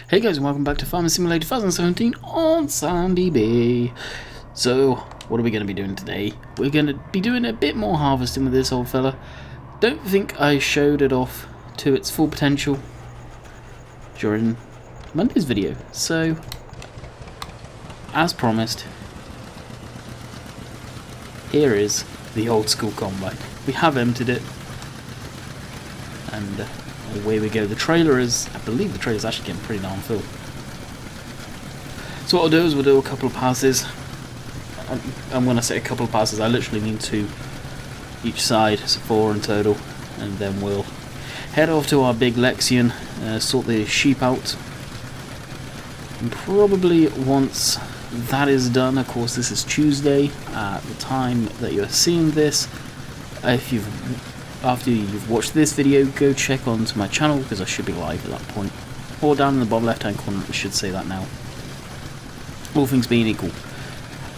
Hey guys, and welcome back to Farming Simulator 2017 on Sandy Bay. So, what are we going to be doing today? We're going to be doing a bit more harvesting with this old fella. Don't think I showed it off to its full potential during Monday's video. So, as promised, here is the old school combine. We have emptied it, and away we go. The trailer is, I believe the trailer is actually getting pretty darn full. So what I'll do is we'll do a couple of passes. And when I say a couple of passes, I literally mean 2 each side, so 4 in total. And then we'll head off to our big Lexion, sort the sheep out. And probably once that is done, of course this is Tuesday at the time that you're seeing this. After you've watched this video, go check onto my channel because I should be live at that point. Or down in the bottom left hand corner, I should say that now. All things being equal.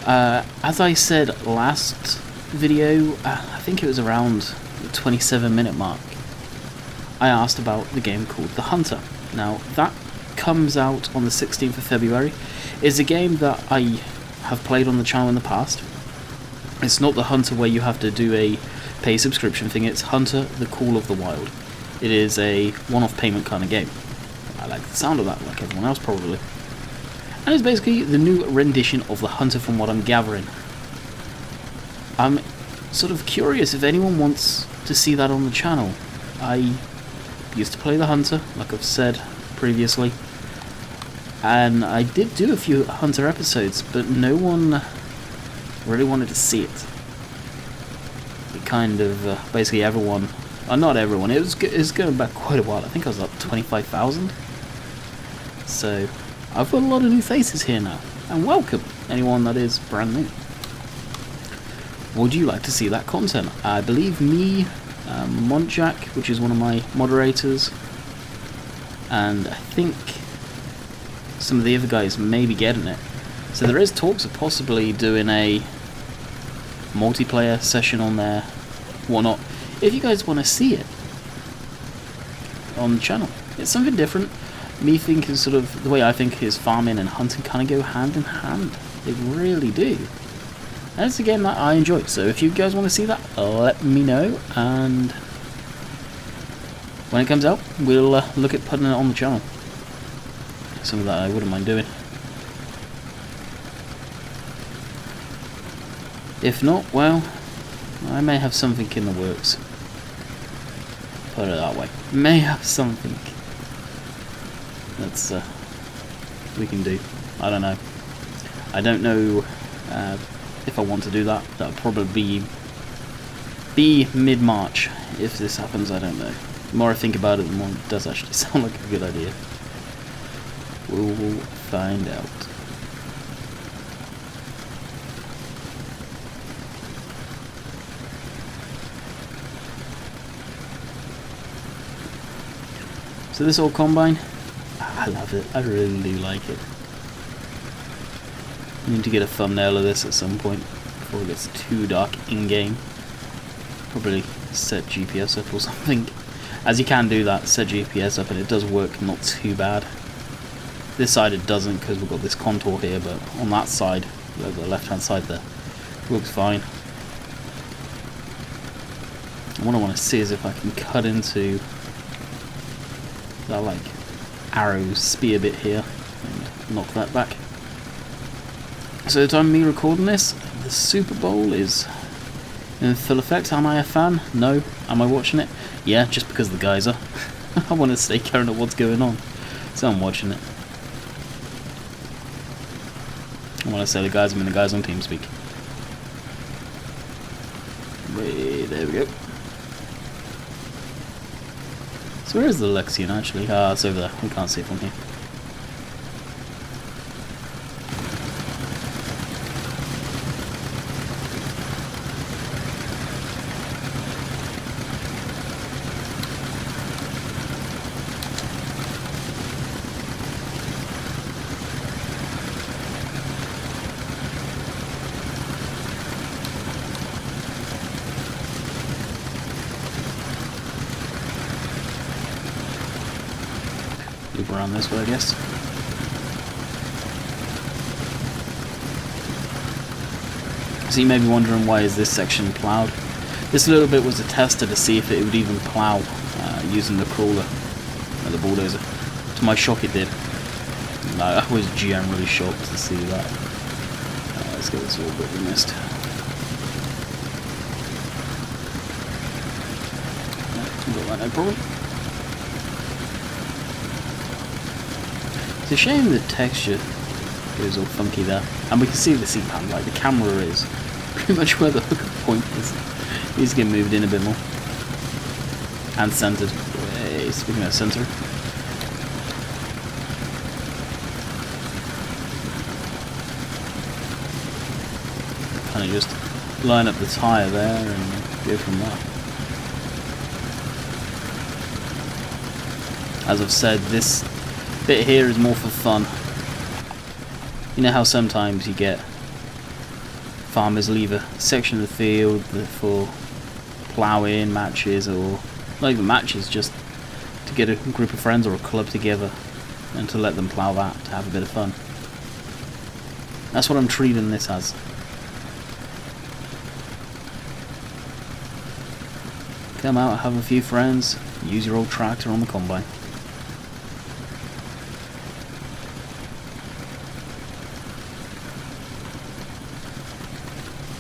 As I said last video, I think it was around the 27-minute mark, I asked about the game called The Hunter. Now, that comes out on the 16th of February. It's a game that I have played on the channel in the past. It's not The Hunter where you have to do a pay subscription thing, it's Hunter the Call of the Wild. It is a one-off payment kind of game. I like the sound of that, like everyone else probably. And it's basically the new rendition of The Hunter from what I'm gathering. I'm sort of curious if anyone wants to see that on the channel. I used to play The Hunter, like I've said previously. And I did do a few Hunter episodes, but no one really wanted to see it. Kind of basically everyone, not everyone, it was going back quite a while. I think I was up 25,000. So I've got a lot of new faces here now, and welcome anyone that is brand new. Would you like to see that content? I believe me, Montjack, which is one of my moderators, and I think some of the other guys may be getting it. So there is talks of possibly doing a multiplayer session on there, whatnot, if you guys want to see it on the channel. It's something different. Me thinking sort of, the way I think is farming and hunting kind of go hand in hand. They really do. And it's a game that I enjoy, so if you guys want to see that, let me know, and when it comes out, we'll look at putting it on the channel. Something that I wouldn't mind doing. If not, well, I may have something in the works. Put it that way. May have something that's we can do. I don't know. I don't know if I want to do that. That'll probably be mid-March if this happens. I don't know. The more I think about it, the more it does actually sound like a good idea. We'll find out. So this old combine, I love it. I really do like it. I need to get a thumbnail of this at some point before it gets too dark in-game. Probably set GPS up or something. As you can do that, set GPS up, and it does work not too bad. This side it doesn't because we've got this contour here, but on that side, the left-hand side there, works fine. And what I want to see is if I can cut into that like arrow spear bit here and knock that back. So the time of me recording this, the Super Bowl is in full effect. Am I a fan? No. Am I watching it? Yeah, just because the guys are. I want to stay current of what's going on, so I'm watching it. I want to say the guys, I mean the guys on TeamSpeak. Wait, there we go. So where is the Lexion actually? Ah, it's over there. We can't see it from here. Loop around this way, I guess. So you may be wondering, why is this section ploughed? This little bit was a tester to see if it would even plough using the crawler or the bulldozer. To my shock, it did. And I was generally shocked to see that. Let's get this little bit we missed. Got that, no problem. It's a shame the texture goes all funky there. And we can see the seat pan, like the camera is pretty much where the hooker point is. Needs to get moved in a bit more. And centered. Hey, speaking of center. Kind of just line up the tyre there and go from there. As I've said, this bit here is more for fun. You know how sometimes you get farmers leave a section of the field for ploughing matches, or not even matches, just to get a group of friends or a club together and to let them plough that, to have a bit of fun. That's what I'm treating this as. Come out, have a few friends, use your old tractor on the combine.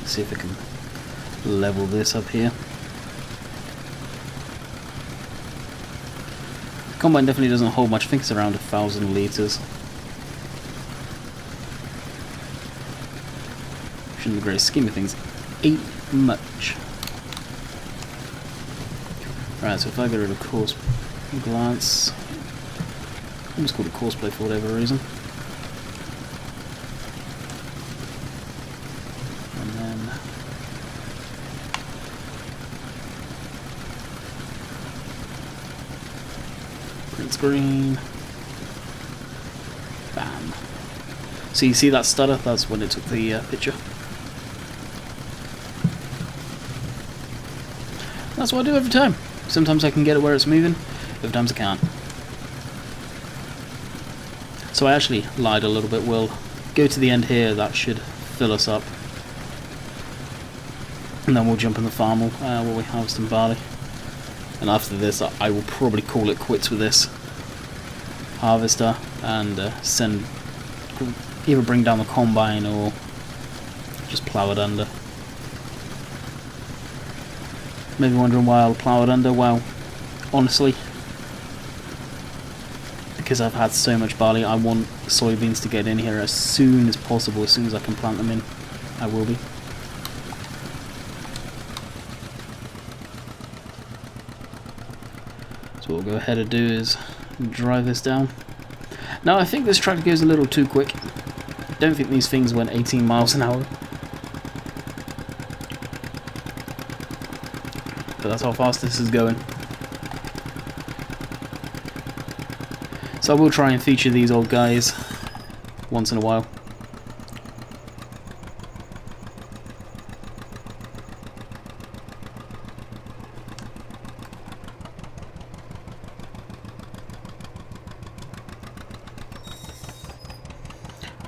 See if I can level this up here. The combine definitely doesn't hold much. I think it's around 1,000 litres. Which in the great scheme of things ain't much. Right, so if I get rid of course glance, I'm just called a courseplay for whatever reason. Screen. Bam. So you see that stutter? That's when it took the picture. That's what I do every time. Sometimes I can get it where it's moving, other times I can't. So I actually lied a little bit. We'll go to the end here. That should fill us up. And then we'll jump in the farm while we harvest some barley. And after this, I will probably call it quits with this harvester and either bring down the combine or just plough it under. Maybe wondering why I'll plough it under. Well, honestly, because I've had so much barley, I want soybeans to get in here as soon as possible. As soon as I can plant them in, I will be. So what we'll go ahead and do is drive this down. Now I think this tractor goes a little too quick. I don't think these things went 18 miles an hour. But that's how fast this is going. So I will try and feature these old guys once in a while.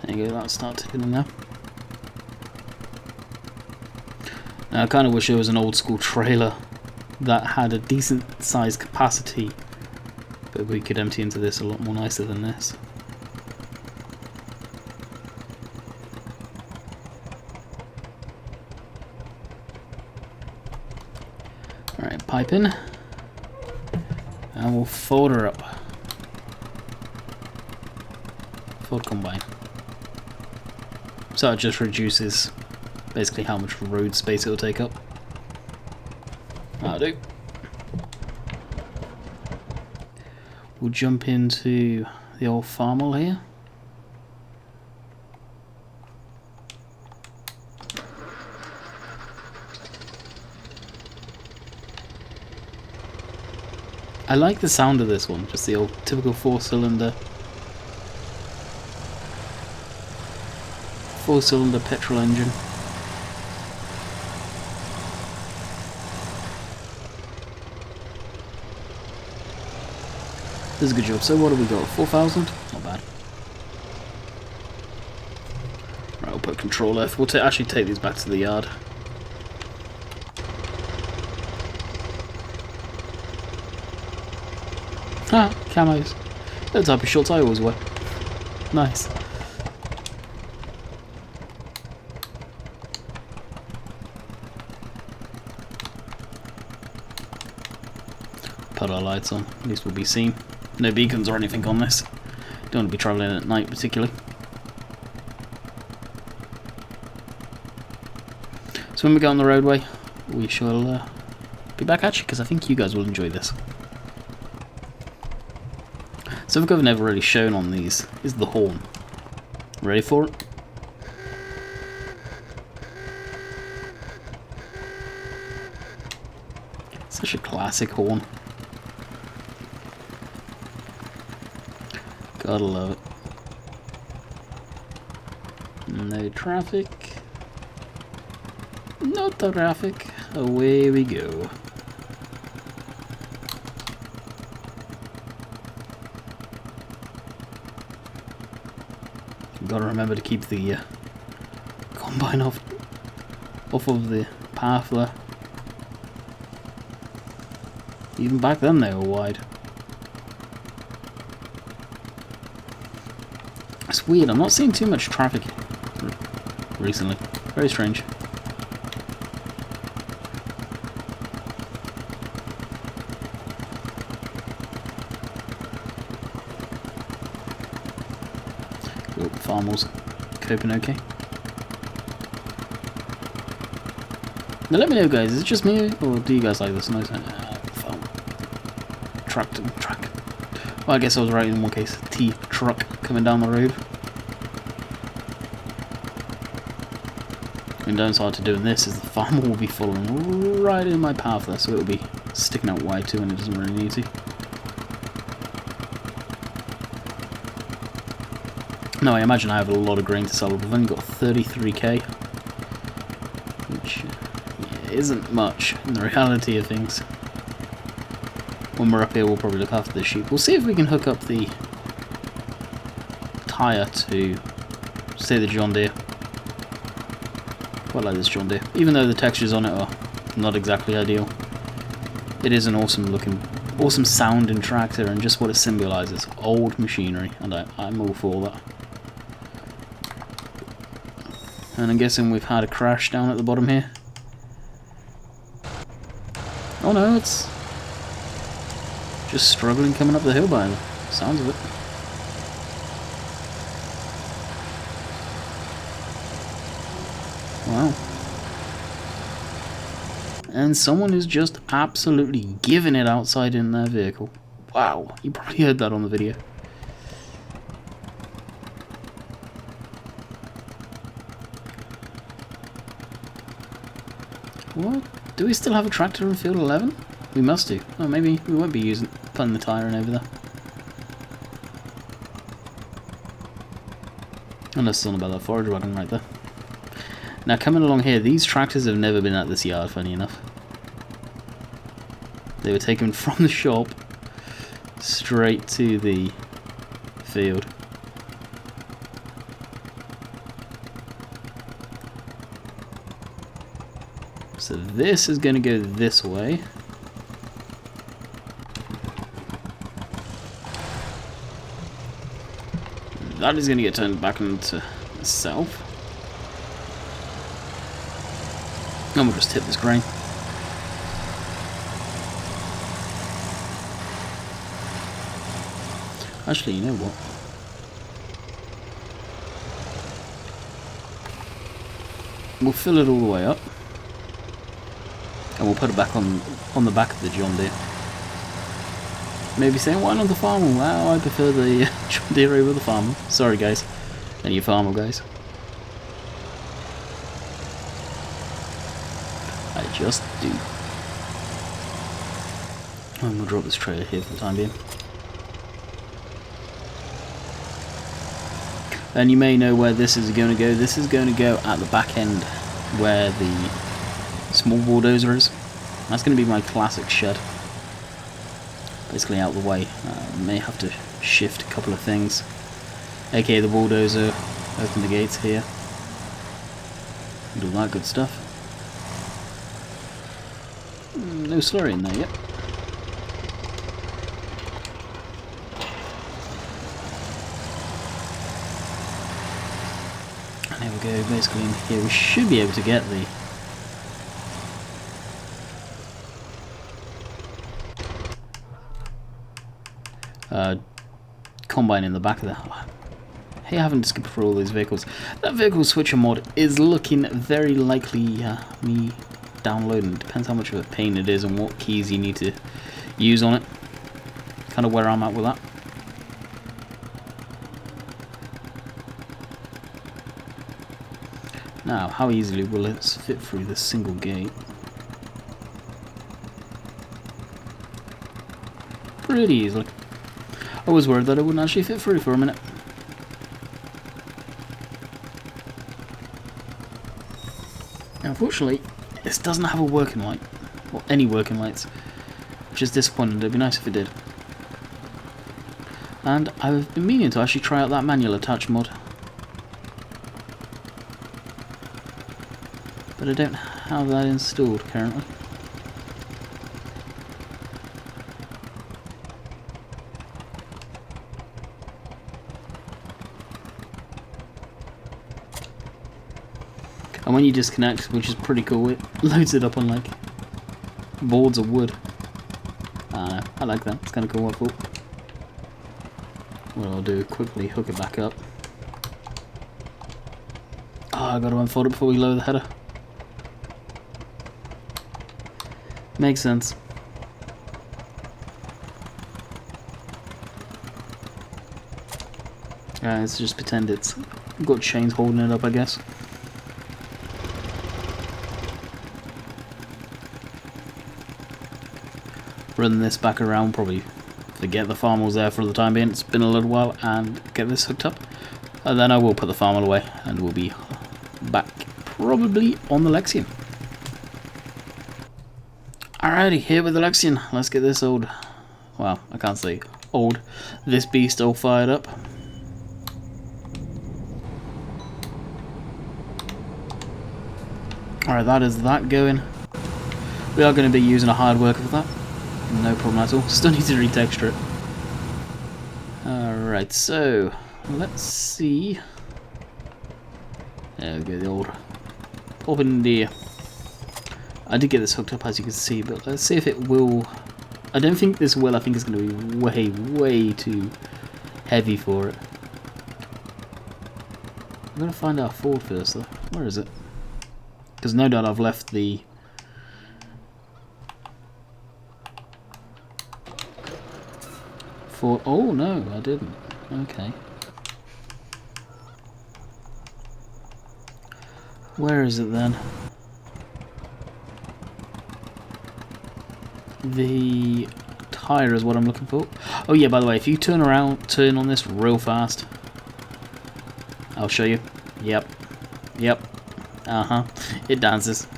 There you go, that'll start ticking in there. Now I kind of wish there was an old school trailer that had a decent sized capacity, but we could empty into this a lot more nicer than this. Alright, pipe in, and we'll fold her up. Fold combine. So it just reduces basically how much road space it will take up. That'll do. We'll jump into the old farmel here. I like the sound of this one, just the old typical 4-cylinder. 4-cylinder petrol engine. Does a good job. So what do we got? 4,000? Not bad. Right, we'll put Control F. We'll actually take these back to the yard. Ah, camos. The type of shorts I always wear. Nice. Put our lights on, at least we'll be seen. No beacons or anything on this. Don't want to be travelling at night particularly. So when we get on the roadway, we shall be back at you, because I think you guys will enjoy this. Something I've never really shown on these is the horn. Ready for it? Such a classic horn. Gotta love it. No traffic. No traffic. Away we go. Gotta remember to keep the combine off of the path there. Even back then they were wide. It's weird, I'm not seeing too much traffic recently. Very strange. Oh, farmers coping okay. Now let me know, guys, is it just me or do you guys like this nice farm? Truck. Well, I guess I was right in one case. Truck coming down the road. The downside to doing this is the farmer will be following right in my path there, so it'll be sticking out wide too, and it doesn't really need to. No, I imagine I have a lot of grain to sell, but I've only got 33k, which isn't much in the reality of things. When we're up here, we'll probably look after the sheep. We'll see if we can hook up the tyre to, say, the John Deere. Quite like this John Deere. Even though the textures on it are not exactly ideal, it is an awesome sounding tractor, and just what it symbolises, old machinery, and I'm all for that. And I'm guessing we've had a crash down at the bottom here. Oh no, it's just struggling coming up the hill by the sounds of it. Wow. And someone is just absolutely giving it outside in their vehicle. Wow, you probably heard that on the video. What? Do we still have a tractor in field 11? We must do. Oh, maybe we won't be putting the tyre in over there. Unless it's on about that forage wagon right there. Now, coming along here, these tractors have never been at this yard, funny enough. They were taken from the shop straight to the field. So this is going to go this way. That is going to get turned back into the south. And we'll just tip this grain. Actually, you know what? We'll fill it all the way up. And we'll put it back on the back of the John Deere. Maybe saying, why not the farmer? Well, I prefer the John Deere over the farmer. Sorry guys. And you farmer guys. I just do. And we'll drop this trailer here for the time being. And you may know where this is going to go. This is going to go at the back end where the small bulldozer is. That's going to be my classic shed. Basically out of the way. May have to shift a couple of things. aka the bulldozer, open the gates here, and all that good stuff. No slurry in there yet. And there we go, basically in here we should be able to get the combine in the back of the... Hey, I haven't skipped through all these vehicles. That vehicle switcher mod is looking very likely me downloading. Depends how much of a pain it is and what keys you need to use on it. Kind of where I'm at with that. Now, how easily will it fit through this single gate? Pretty easily. I was worried that it wouldn't actually fit through for a minute. Unfortunately, this doesn't have a working light, or any working lights, which is disappointing. It'd be nice if it did. And I've been meaning to actually try out that manual attach mod, but I don't have that installed currently. And when you disconnect, which is pretty cool, it loads it up on like boards of wood. I like that, it's kind of cool, I thought. What I'll do, quickly hook it back up. Oh, I gotta unfold it before we lower the header. Makes sense. Let's just pretend it's got chains holding it up, I guess. Run this back around, probably forget the farm was there for the time being, it's been a little while, and get this hooked up. And then I will put the farm away, and we'll be back probably on the Lexion. Alrighty, here with the Lexion. Let's get this old, well, I can't say old, this beast all fired up. Alright, that is that going. We are going to be using a hard worker for that. No problem at all. Still need to retexture it. Alright, so let's see. There we go, the old open the... I did get this hooked up, as you can see, but let's see if it will... I don't think this will. I think it's going to be way too heavy for it. I'm going to find our Ford first, though. Where is it? Because no doubt I've left the... Ford... Oh, no, I didn't. Okay. Where is it then? The tire is what I'm looking for. Oh yeah, by the way, if you turn on this real fast, I'll show you. Yep. It dances.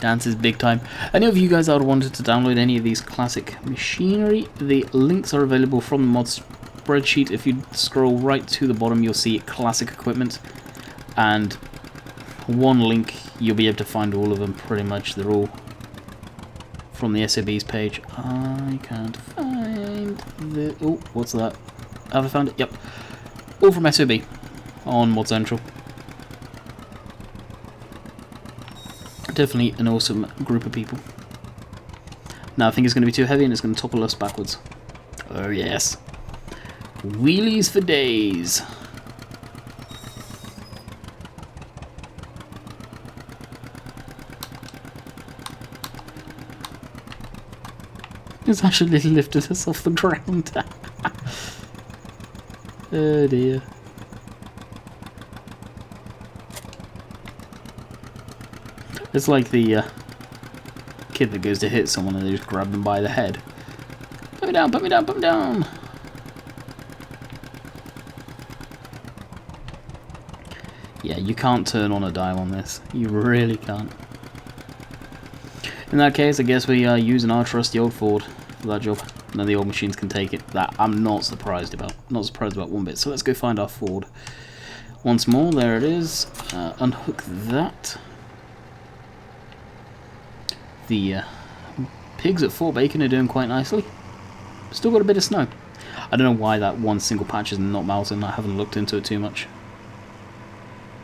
Dances big time. Any of you guys out wanted to download any of these classic machinery, the links are available from the mod spreadsheet. If you scroll right to the bottom, you'll see classic equipment, and one link you'll be able to find all of them pretty much. They're all from the SOB's page. I can't find the... Oh, what's that? Have I found it? Yep. All from SOB on Mod Central. Definitely an awesome group of people. Now I think it's going to be too heavy and it's going to topple us backwards. Oh yes. Wheelies for days. It's actually lifted us off the ground. Oh dear. It's like the kid that goes to hit someone and they just grab them by the head. Put me down, put me down, put me down! Yeah, you can't turn on a dime on this. You really can't. In that case, I guess we are using our trusty old Ford for that job. And then the old machines can take it. That I'm not surprised about. Not surprised about one bit. So let's go find our Ford once more. There it is. Unhook that. The pigs at Fort Bacon are doing quite nicely. Still got a bit of snow. I don't know why that one single patch is not melting. I haven't looked into it too much.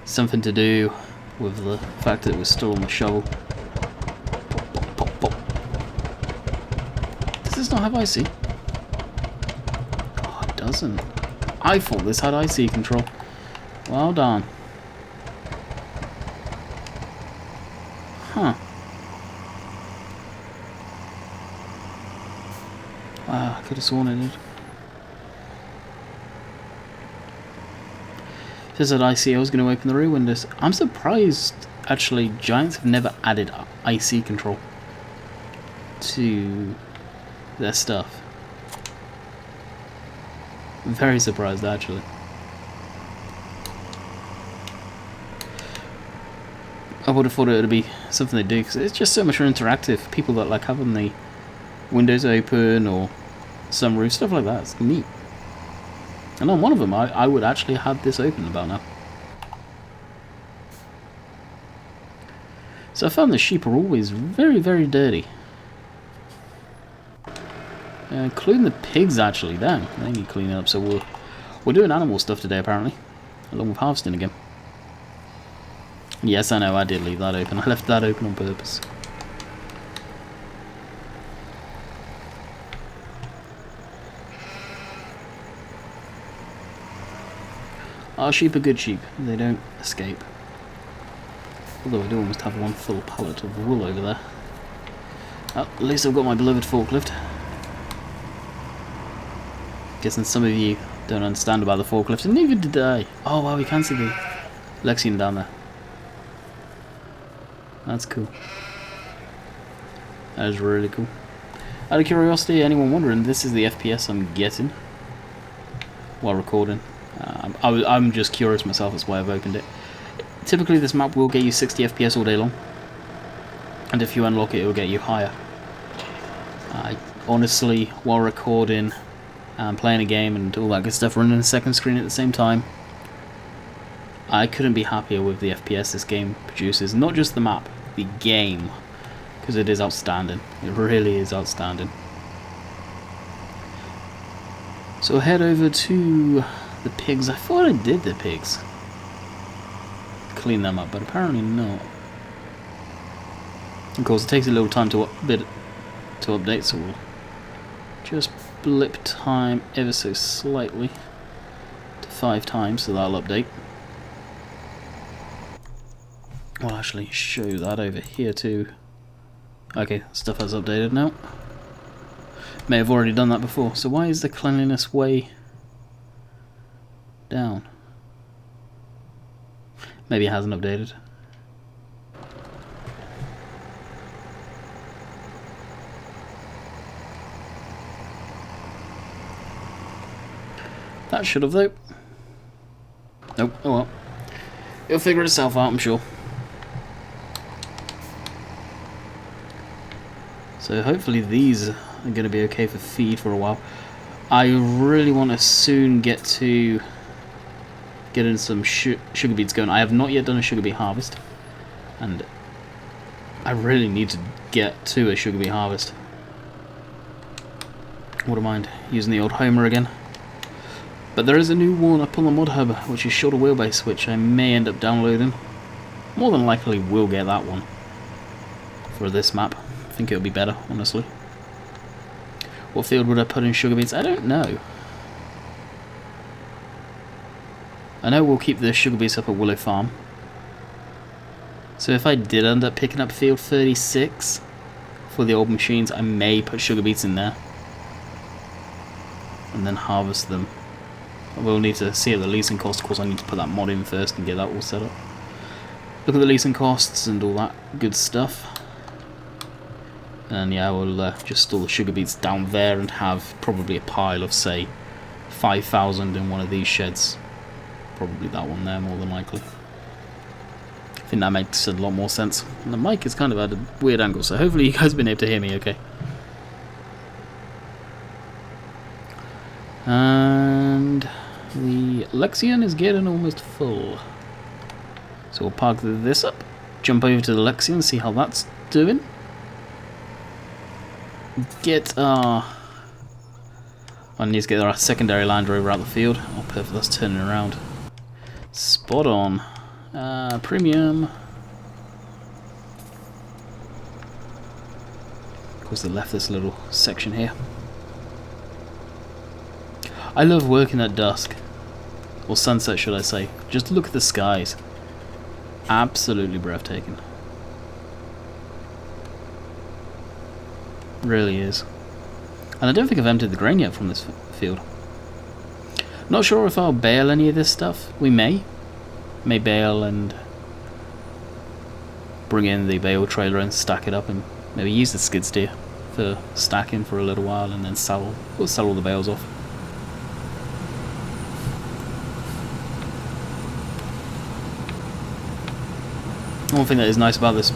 Something to do with the fact that it was still on the shovel. Pop, pop. Does this not have IC? Oh, it doesn't. I thought this had IC control. Well done. Huh. Wow, I could have sworn it did. If this had IC, I was going to open the rear windows. I'm surprised, actually, Giants have never added IC control to their stuff. I'm very surprised, actually. I would have thought it would be something they do, because it's just so much more interactive. People that like having the windows open or sunroof, stuff like that. It's neat. And on one of them, I would actually have this open about now. So I found the sheep are always very, very dirty. Including the pigs, actually. Damn, they need cleaning up. So we're doing animal stuff today, apparently. Along with harvesting again. Yes, I know, I did leave that open. I left that open on purpose. Our sheep are good sheep. They don't escape. Although I do almost have one full pallet of wool over there. Well, at least I've got my beloved forklift. Guessing some of you don't understand about the forklift, and neither did I. Oh wow, we can see the Lexion down there. That's cool. That is really cool. Out of curiosity, anyone wondering, this is the FPS I'm getting while recording. I'm just curious myself, that's why I've opened it. Typically this map will get you 60 FPS all day long, and if you unlock it, it will get you higher. I honestly, while recording and playing a game and all that good stuff, running a second screen at the same time, I couldn't be happier with the FPS this game produces. Not just the map, the game, because it is outstanding. It really is outstanding. So head over to the pigs. I thought I did the pigs. Clean them up, but apparently not. Of course, it takes a little time to update, so we'll just blip time ever so slightly to 5 times, so that'll update. I'll actually show that over here too. Okay, stuff has updated now. May have already done that before, so why is the cleanliness way down? Maybe it hasn't updated. That should have though. Nope, oh well. It'll figure itself out, I'm sure. So hopefully these are going to be okay for feed for a while. I really want to soon get to getting some sugar beets going. I have not yet done a sugar beet harvest, and I really need to get to a sugar beet harvest. Wouldn't mind using the old Homer again. But there is a new one up on the mod hub, which is shorter wheelbase, which I may end up downloading. More than likely will get that one for this map. I think it'll be better, honestly. What field would I put in sugar beets? I don't know. I know we'll keep the sugar beets up at Willow Farm. So if I did end up picking up field 36 for the old machines, I may put sugar beets in there and then harvest them. We'll need to see at the leasing cost. Of course, I need to put that mod in first and get that all set up. Look at the leasing costs and all that good stuff. And yeah, we'll just store the sugar beets down there and have probably a pile of, say, 5,000 in one of these sheds. Probably that one there, more than likely. I think that makes a lot more sense. And the mic is kind of at a weird angle, so hopefully you guys have been able to hear me okay. The Lexion is getting almost full. So we'll park this up, jump over to the Lexion, see how that's doing. Get our... I need to get our secondary Land Rover out of the field. Oh, perfect, that's turning around. Spot on. Premium. Of course, they left this little section here. I love working at dusk. Or sunset, should I say. Just look at the skies. Absolutely breathtaking. Really is. And I don't think I've emptied the grain yet from this field. Not sure if I'll bale any of this stuff. We may. May bale and bring in the bale trailer and stack it up, and maybe use the skid steer for stacking for a little while, and then we'll sell all the bales off. One thing that is nice about this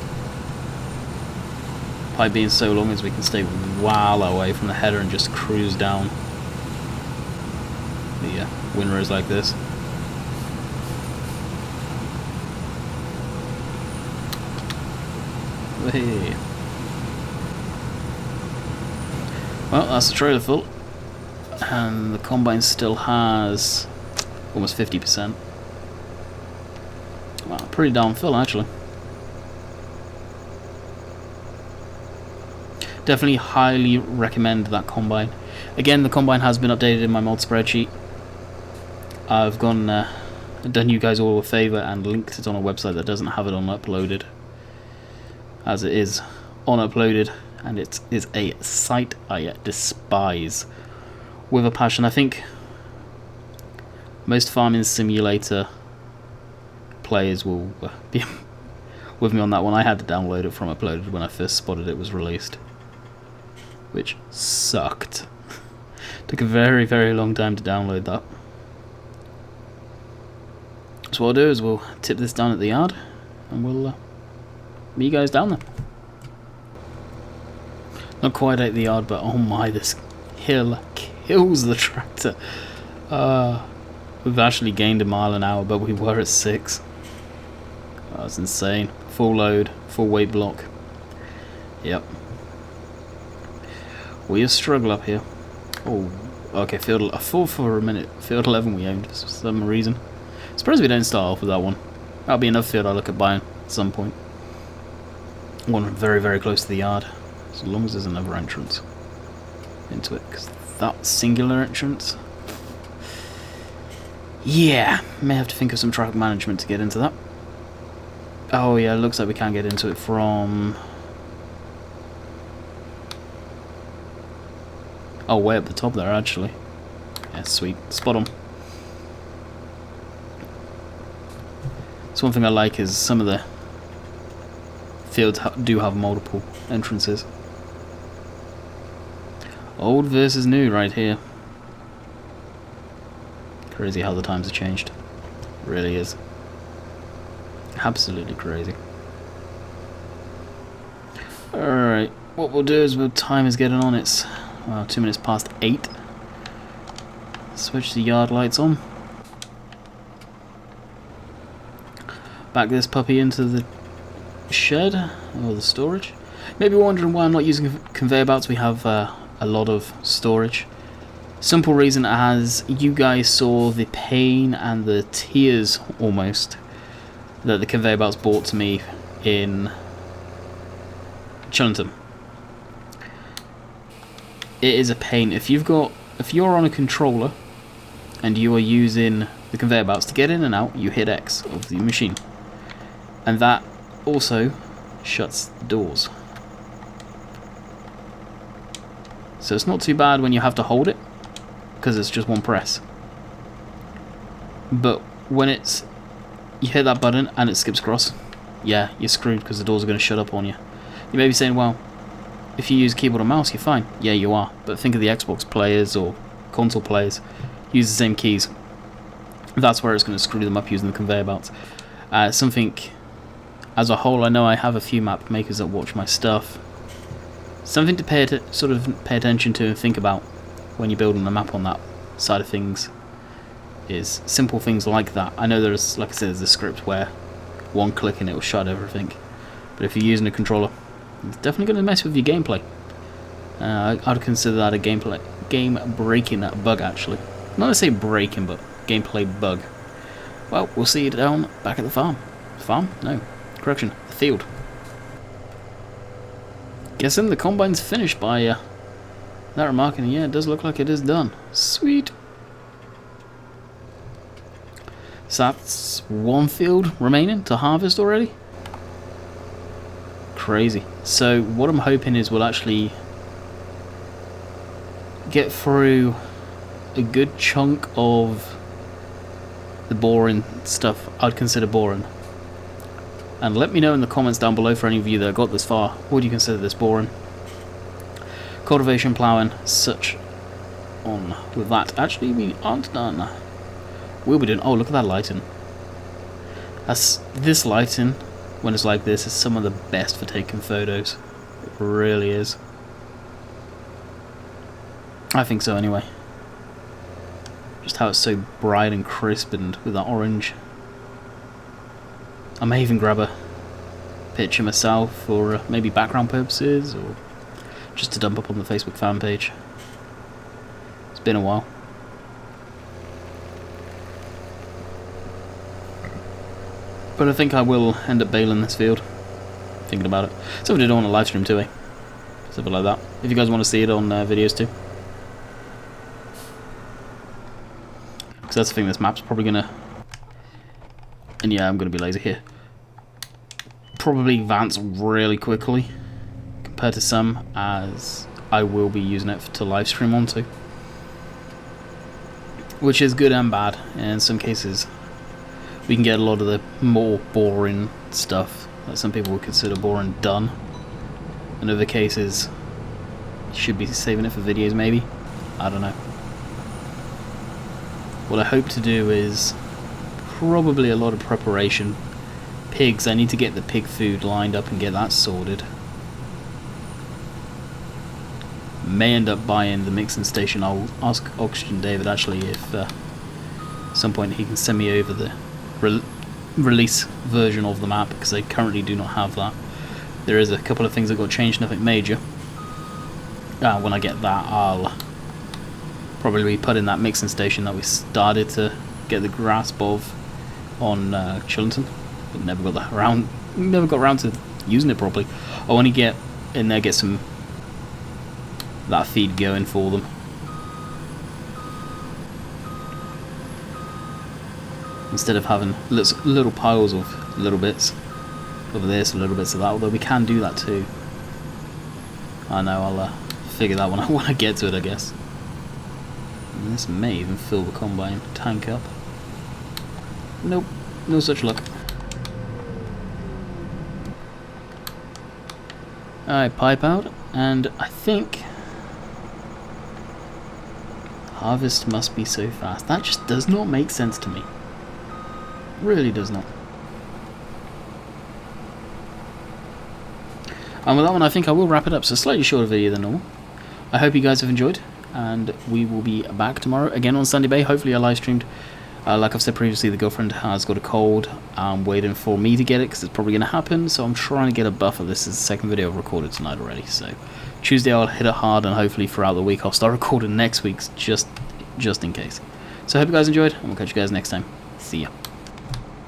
pipe being so long is we can stay well away from the header and just cruise down the windrows like this. Hey. Well, that's the trailer full, and the combine still has almost 50%. Wow, pretty darn full actually. Definitely highly recommend that combine. Again, the combine has been updated in my mod spreadsheet. I've done you guys all a favour and linked it on a website that doesn't have it on uploaded, as it is on uploaded, and it is a site I despise with a passion. I think most farming simulator players will be with me on that one. I had to download it from uploaded when I first spotted it was released, which sucked. Took a very, very long time to download that. So what I'll do is we'll tip this down at the yard, and we'll meet you guys down there. Not quite at the yard, but oh my, this hill kills the tractor. We've actually gained 1 mile an hour, but we were at 6. That's insane. Full load, full weight block. Yep. We a struggle up here. Oh, okay, I thought for a minute field 11 we owned for some reason. Surprised we don't start off with that one. That'll be enough field I'll look at buying at some point. One very, very close to the yard, as long as there's another entrance into it, because that singular entrance, yeah, may have to think of some traffic management to get into that. Oh yeah, it looks like we can get into it from... oh, way up the top there, actually. Yeah, sweet. Spot on. So one thing I like is some of the fields do have multiple entrances. Old versus new right here. Crazy how the times have changed. It really is. Absolutely crazy. Alright, what we'll do is time is getting on. It's 2 minutes past 8. Switch the yard lights on. Back this puppy into the shed, or the storage. Maybe wondering why I'm not using conveyor belts. We have a lot of storage. Simple reason, as you guys saw the pain and the tears almost that the conveyor belts brought to me in Chillington. It is a pain. If you're on a controller and you are using the conveyor belts to get in and out, you hit X of the machine, and that also shuts the doors. So it's not too bad when you have to hold it, because it's just one press. But when you hit that button and it skips across, yeah, you're screwed, because the doors are going to shut up on you. You may be saying, well, if you use keyboard and mouse, you're fine. Yeah, you are. But think of the Xbox players or console players. Use the same keys. That's where it's going to screw them up using the conveyor belts. Something, as a whole, I know I have a few map makers that watch my stuff. Something to pay attention to and think about when you're building the map on that side of things. is simple things like that. I know there's, like I said, there's a script where one click and it will shut everything, but if you're using a controller, it's definitely going to mess with your gameplay. I'd consider that a game-breaking bug, actually. Not to say breaking, but gameplay bug. Well, we'll see you down back at the farm. Farm? No. Correction. The field. Guessing the combine's finished by that remark, and yeah, it does look like it is done. Sweet. So that's one field remaining to harvest already. Crazy. So what I'm hoping is we'll actually get through a good chunk of the boring stuff I'd consider boring. And let me know in the comments down below for any of you that got this far, would you consider this boring? Cultivation, ploughing, such on with that. Actually, we aren't done. We'll be doing... Oh, look at that lighting. This lighting, when it's like this, is some of the best for taking photos. It really is. I think so anyway. Just how it's so bright and crisp and with that orange. I may even grab a picture myself for maybe background purposes, or just to dump up on the Facebook fan page. It's been a while. But I think I will end up bailing this field. Thinking about it. So we did it on a live stream too, eh? Something like that. If you guys want to see it on videos too. Because that's the thing, this map's probably gonna... And yeah, I'm gonna be lazy here. Probably advance really quickly compared to some, as I will be using it to live stream onto. Which is good and bad. In some cases, we can get a lot of the more boring stuff that some people would consider boring done. In other cases, should be saving it for videos maybe. I don't know. What I hope to do is probably a lot of preparation. Pigs, I need to get the pig food lined up and get that sorted. May end up buying the mixing station. I'll ask Oxygen David actually if at some point he can send me over the release version of the map, because I currently do not have that. There is a couple of things that got changed, nothing major. When I get that, I'll probably be putting that mixing station that we started to get the grasp of on Chillington, but never got around to using it properly. I want to get in there, get some that feed going for them. Instead of having little piles of little bits of this, little bits of that, although we can do that too. I know, I'll figure that one out when I get to it, I guess. And this may even fill the combine tank up. Nope, no such luck. Alright, pipe out, and I think harvest must be so fast. That just does not make sense to me. Really does not. And with that one, I think I will wrap it up. So slightly shorter video than normal. I hope you guys have enjoyed, and we will be back tomorrow again on Sunday Bay. Hopefully I live streamed. Like I've said previously, the girlfriend has got a cold. I'm waiting for me to get it because it's probably going to happen. So I'm trying to get a buffer. This is the second video I've recorded tonight already. So Tuesday I'll hit it hard, and hopefully throughout the week I'll start recording next week's just in case. So I hope you guys enjoyed, and we'll catch you guys next time. See ya.